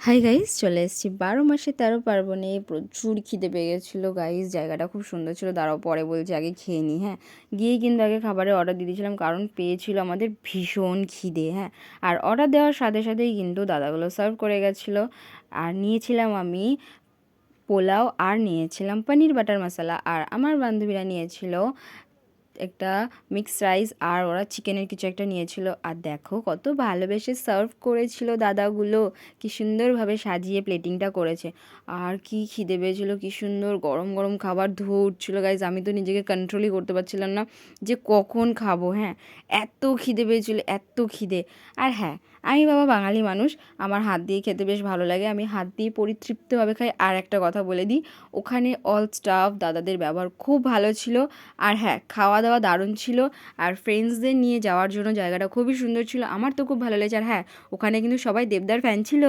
Hi guys, চলে এসেছি 12 মাসে 13 পার্বণে। প্রচুর খিদে পেয়ে গেছিলো গাইস। জায়গাটা খুব সুন্দর ছিল। দাঁড়াও, পরে বলছি, আগে খেয়ে নিই। হ্যাঁ, গিয়েই কিন্তু আগে খাবারের অর্ডার দিয়ে দিয়েছিলাম, কারণ পেয়েছিল আমাদের ভীষণ খিদে। হ্যাঁ, আর অর্ডার দেওয়ার সাথে সাথেই কিন্তু দাদাগুলো সার্ভ করে গেছিলো। আর নিয়েছিলাম আমি পোলাও, আর নিয়েছিলাম পনির বাটার মশলা, আর আমার বান্ধবীরা নিয়েছিল একটা মিক্স রাইস, আর ওরা চিকেনের কিছু একটা নিয়েছিল। আর দেখো কত ভালোবেসে সার্ভ করেছিল দাদাগুলো, কি সুন্দরভাবে সাজিয়ে প্লেটিংটা করেছে। আর কি খিদে পেয়েছিল, কি সুন্দর গরম গরম খাবার ধুয়ে উঠছিল গাইজ। আমি তো নিজেকে কন্ট্রোলই করতে পারছিলাম না যে কখন খাবো। হ্যাঁ, এত খিদে পেয়েছিল, এত খিদে। আর হ্যাঁ, আমি বাবা বাঙালি মানুষ, আমার হাত দিয়ে খেতে বেশ ভালো লাগে, আমি হাত দিয়ে পরিতৃপ্তভাবে খাই। আর একটা কথা বলে দিই, ওখানে অল স্টাফ দাদাদের ব্যবহার খুব ভালো ছিল। আর হ্যাঁ, খাওয়া দাওয়া দারুণ ছিল। আর ফ্রেন্ডসদের নিয়ে যাওয়ার জন্য জায়গাটা খুবই সুন্দর ছিল, আমার তো খুব ভালো লেগেছে। আর হ্যাঁ, ওখানে কিন্তু সবাই দেবদার ফ্যান ছিল।